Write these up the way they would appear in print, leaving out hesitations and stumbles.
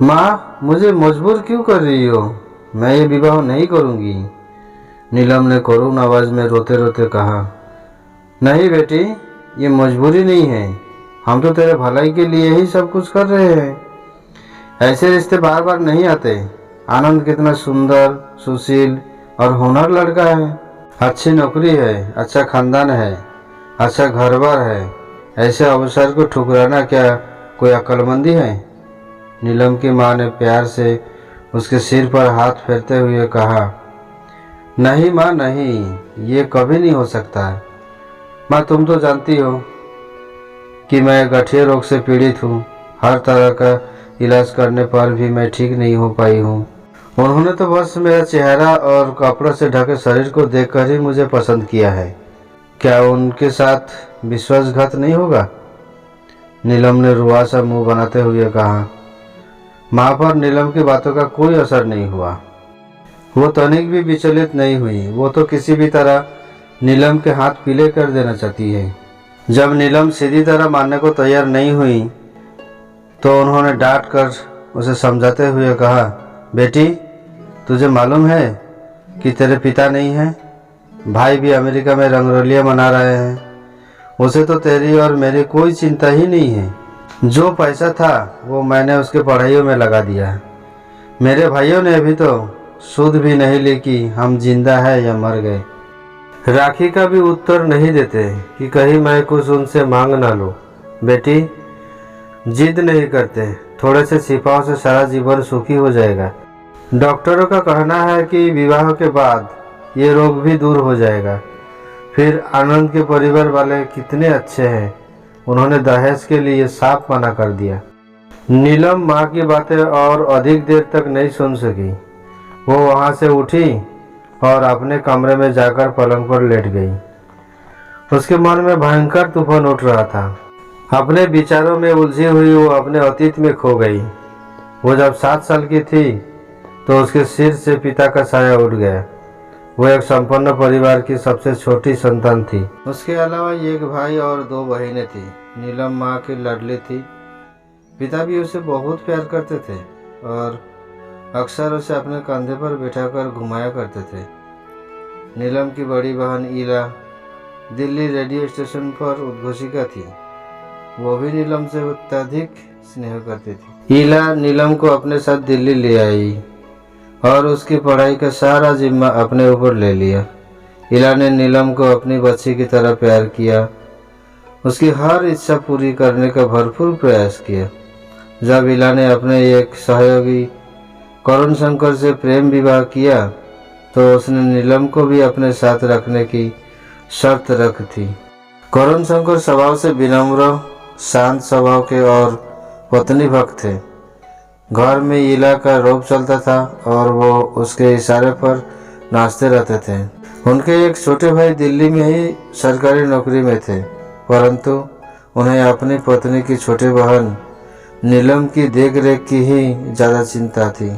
माँ, मुझे मजबूर क्यों कर रही हो? मैं ये विवाह नहीं करूँगी। नीलम ने करुण आवाज में रोते रोते कहा। नहीं बेटी, ये मजबूरी नहीं है। हम तो तेरे भलाई के लिए ही सब कुछ कर रहे हैं। ऐसे रिश्ते बार बार नहीं आते। आनंद कितना सुंदर, सुशील और होनहार लड़का है। अच्छी नौकरी है, अच्छा खानदान है, अच्छा घर बार है। ऐसे अवसर को ठुकराना क्या कोई अक्लमंदी है? नीलम की माँ ने प्यार से उसके सिर पर हाथ फेरते हुए कहा। नहीं माँ, नहीं, ये कभी नहीं हो सकता। माँ, तुम तो जानती हो कि मैं गठिया रोग से पीड़ित हूँ। हर तरह का इलाज करने पर भी मैं ठीक नहीं हो पाई हूँ। उन्होंने तो बस मेरा चेहरा और कपड़ों से ढके शरीर को देखकर ही मुझे पसंद किया है। क्या उनके साथ विश्वासघात नहीं होगा? नीलम ने रुआ सा मुंह बनाते हुए कहा। माँ पर नीलम की बातों का कोई असर नहीं हुआ। वो तनिक भी विचलित नहीं हुई। वो तो किसी भी तरह नीलम के हाथ पीले कर देना चाहती है। जब नीलम सीधी तरह मानने को तैयार नहीं हुई तो उन्होंने डांट कर उसे समझाते हुए कहा। बेटी, तुझे मालूम है कि तेरे पिता नहीं हैं? भाई भी अमेरिका में रंगरलियां मना रहे हैं। उसे तो तेरी और मेरी कोई चिंता ही नहीं है। जो पैसा था वो मैंने उसके पढ़ाइयों में लगा दिया। मेरे भाइयों ने अभी तो सुध भी नहीं ली कि हम जिंदा है या मर गए। राखी का भी उत्तर नहीं देते कि कहीं मैं कुछ उनसे मांग ना लूं। बेटी, जिद नहीं करते। थोड़े से सिपाहों से सारा जीवन सुखी हो जाएगा। डॉक्टरों का कहना है कि विवाह के बाद ये रोग भी दूर हो जाएगा। फिर आनंद के परिवार वाले कितने अच्छे हैं, उन्होंने दहेज के लिए साफ मना कर दिया। नीलम माँ की बातें और अधिक देर तक नहीं सुन सकी। वो वहाँ से उठी और अपने कमरे में जाकर पलंग पर लेट गई। उसके मन में भयंकर तूफान उठ रहा था। अपने विचारों में उलझी हुई वो अपने अतीत में खो गई। वो जब 7 साल की थी तो उसके सिर से पिता का साया उठ गया। वो एक संपन्न परिवार की सबसे छोटी संतान थी। उसके अलावा एक भाई और 2 बहनें थी। नीलम माँ की लाडली थी। पिता भी उसे बहुत प्यार करते थे और अक्सर उसे अपने कंधे पर बिठाकर घुमाया करते थे। नीलम की बड़ी बहन ईला दिल्ली रेडियो स्टेशन पर उद्घोषिका थी। वो भी नीलम से अत्यधिक स्नेह करती थी। ईला नीलम को अपने साथ दिल्ली ले आई और उसकी पढ़ाई का सारा जिम्मा अपने ऊपर ले लिया। ईला ने नीलम को अपनी बच्ची की तरह प्यार किया। उसकी हर इच्छा पूरी करने का भरपूर प्रयास किया। जब ईला ने अपने एक सहयोगी करुण शंकर से प्रेम विवाह किया तो उसने नीलम को भी अपने साथ रखने की शर्त रख थी। करुण शंकर स्वभाव से विनम्र, शांत स्वभाव के और पत्नी भक्त थे। घर में ईला का रोब चलता था और वो उसके इशारे पर नाचते रहते थे। उनके एक छोटे भाई दिल्ली में ही सरकारी नौकरी में थे, परंतु उन्हें अपनी पत्नी की छोटी बहन नीलम की देखरेख की ही ज़्यादा चिंता थी।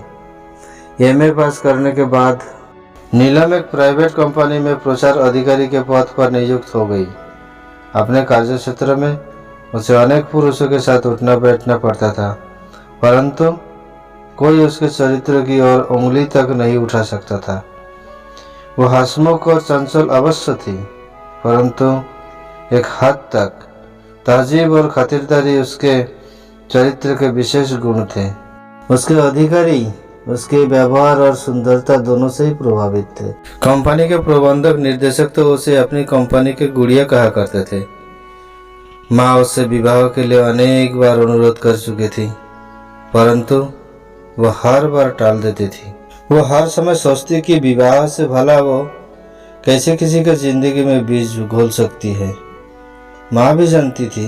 एमए पास करने के बाद नीलम एक प्राइवेट कंपनी में प्रचार अधिकारी के पद पर नियुक्त हो गई। अपने कार्यक्षेत्र में उसे अनेक पुरुषों के साथ उठना बैठना पड़ता था, परंतु कोई उसके चरित्र की ओर उंगली तक नहीं उठा सकता था। वो हंसमुख और चंचल अवश्य थी, परंतु एक हद तक तहजीब और खातिरदारी उसके चरित्र के विशेष गुण थे। उसके अधिकारी उसके व्यवहार और सुंदरता दोनों से ही प्रभावित थे। कंपनी के प्रबंधक निर्देशक तो उसे अपनी कंपनी के गुड़िया कहा करते थे। माँ उससे विवाह के लिए अनेक बार अनुरोध कर चुकी थी, परंतु वह हर बार टाल देती थी। वो हर समय सोचती कि विवाह से भला वो कैसे किसी के जिंदगी में बीज घोल सकती है। माँ भी जानती थी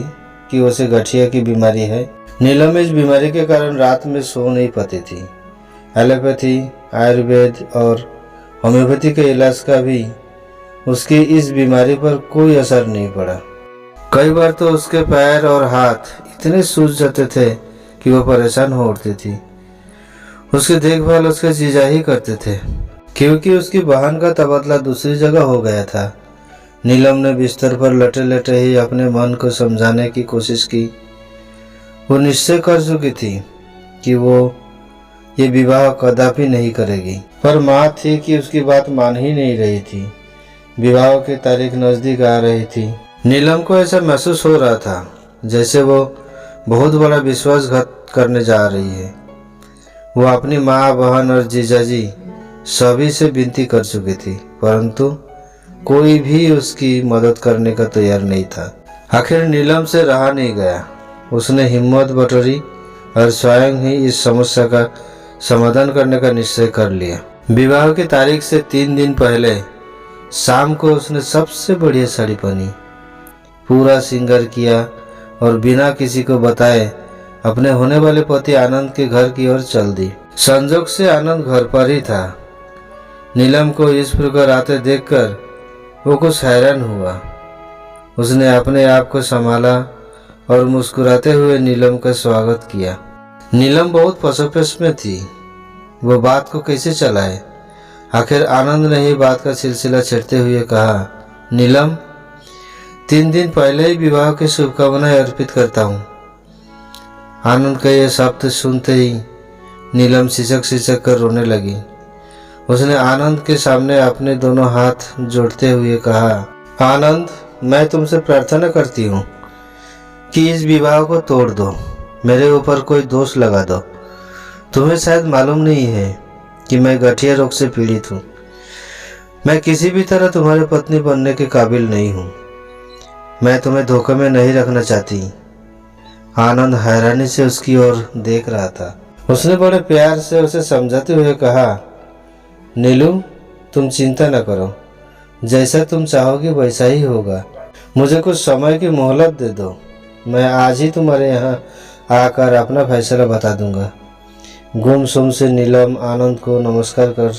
कि उसे गठिया की बीमारी है। नीलम इस बीमारी के कारण रात में सो नहीं पाती थी। एलोपैथी, आयुर्वेद और होम्योपैथी के इलाज का भी उसकी इस बीमारी पर कोई असर नहीं पड़ा। कई बार तो उसके पैर और हाथ इतने सूज जाते थे कि वो परेशान हो उठती थी। उसकी देखभाल उसके जीजा ही करते थे, क्योंकि उसकी बहन का तबादला दूसरी जगह हो गया था। नीलम ने बिस्तर पर लेटे लेटे ही अपने मन को समझाने की कोशिश की। वो निश्चय कर चुकी थी कि वो ये विवाह कदापि नहीं करेगी। पर माँ थी कि उसकी बात मान ही नहीं रही थी। विवाह की तारीख नज़दीक आ रही थी। नीलम को ऐसा महसूस हो रहा था जैसे वो बहुत बड़ा विश्वासघात करने जा रही है। वो अपनी माँ, बहन और जीजाजी सभी से विनती कर चुकी थी, परंतु कोई भी उसकी मदद करने का तैयार नहीं था। आखिर नीलम से रहा नहीं गया। उसने हिम्मत बटोरी और स्वयं ही इस समस्या का समाधान करने का निश्चय कर लिया। विवाह की तारीख से 3 दिन पहले शाम को उसने सबसे बढ़िया साड़ी पहनी, पूरा श्रृंगार किया और बिना किसी को बताए अपने होने वाले पति आनंद के घर की ओर चल दी। संजोग से आनंद घर पर ही था। नीलम को इस प्रकार आते देखकर वो कुछ हैरान हुआ। उसने अपने आप को संभाला और मुस्कुराते हुए नीलम का स्वागत किया। नीलम बहुत पसोपेश में थी। वो बात को कैसे चलाए। आखिर आनंद ने ही बात का सिलसिला छेड़ते हुए कहा, नीलम, 3 दिन पहले ही विवाह की शुभकामनाएं अर्पित करता हूँ। आनंद का यह शब्द सुनते ही नीलम सिसक सिसक कर रोने लगी। उसने आनंद के सामने अपने दोनों हाथ जोड़ते हुए कहा, आनंद, मैं तुमसे प्रार्थना करती हूँ कि इस विवाह को तोड़ दो, मेरे ऊपर कोई दोष लगा दो। तुम्हें शायद मालूम नहीं है कि मैं गठिया रोग से पीड़ित हूँ। मैं किसी भी तरह तुम्हारी पत्नी बनने के काबिल नहीं हूँ। मैं तुम्हें धोखे में नहीं रखना चाहती। आनंद हैरानी से उसकी ओर देख रहा था। उसने बड़े प्यार से उसे समझाते हुए कहा, नीलू, तुम चिंता न करो, जैसा तुम चाहोगी वैसा ही होगा। मुझे कुछ समय की मोहलत दे दो। मैं आज ही तुम्हारे यहाँ आकर अपना फैसला बता दूंगा। गुमसुम से नीलम आनंद को नमस्कार कर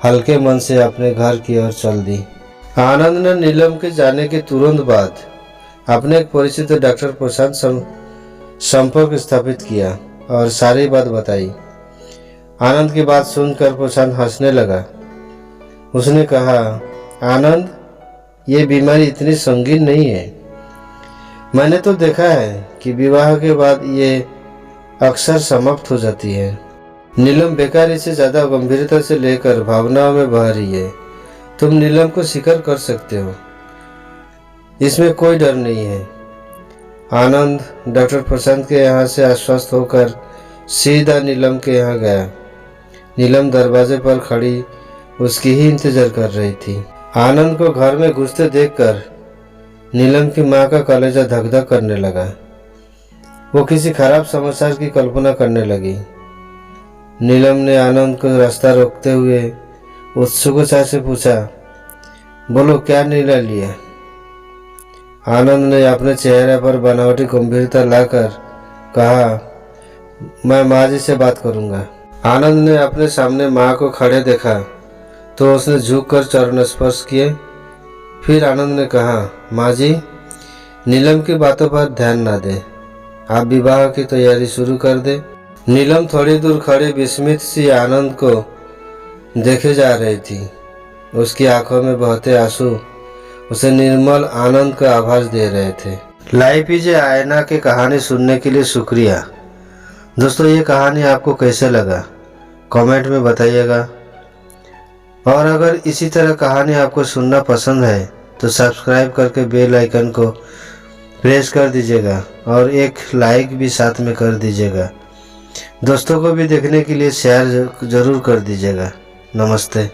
हल्के मन से अपने घर की ओर चल दी। आनंद ने नीलम के जाने के तुरंत बाद अपने एक परिचित डॉक्टर प्रशांत संपर्क स्थापित किया और सारी बात बताई। आनंद की बात सुनकर प्रशांत हंसने लगा। उसने कहा, आनंद, ये बीमारी इतनी संगीन नहीं है। मैंने तो देखा है कि विवाह के बाद ये अक्सर समाप्त हो जाती है। नीलम बेकारी से ज़्यादा गंभीरता से लेकर भावनाओं में बह रही है। तुम नीलम को स्वीकार कर सकते हो, इसमें कोई डर नहीं है। आनंद डॉक्टर प्रशांत के यहाँ से आश्वस्त होकर सीधा नीलम के यहाँ गया। नीलम दरवाजे पर खड़ी उसकी ही इंतजार कर रही थी। आनंद को घर में घुसते देखकर नीलम की माँ का कलेजा धक धक करने लगा। वो किसी खराब समाचार की कल्पना करने लगी। नीलम ने आनंद को रास्ता रोकते हुए उत्सुकता से पूछा, बोलो, क्या निर्णय लिया? आनंद ने अपने चेहरे पर बनावटी गंभीरता लाकर कहा, मैं माँ जी से बात करूँगा। आनंद ने अपने सामने माँ को खड़े देखा तो उसने झुककर चरण स्पर्श किए। फिर आनंद ने कहा, माँ जी, नीलम की बातों पर ध्यान ना दे, आप विवाह की तैयारी शुरू कर दे। नीलम थोड़ी दूर खड़ी विस्मित सी आनंद को देखे जा रही थी। उसकी आंखों में बहते आंसू उसे निर्मल आनंद का आभास दे रहे थे। लाइफ इज ए आईना की कहानी सुनने के लिए शुक्रिया। दोस्तों, ये कहानी आपको कैसे लगा कमेंट में बताइएगा। और अगर इसी तरह कहानी आपको सुनना पसंद है तो सब्सक्राइब करके बेल आइकन को प्रेस कर दीजिएगा और एक लाइक भी साथ में कर दीजिएगा। दोस्तों को भी देखने के लिए शेयर जरूर कर दीजिएगा। नमस्ते।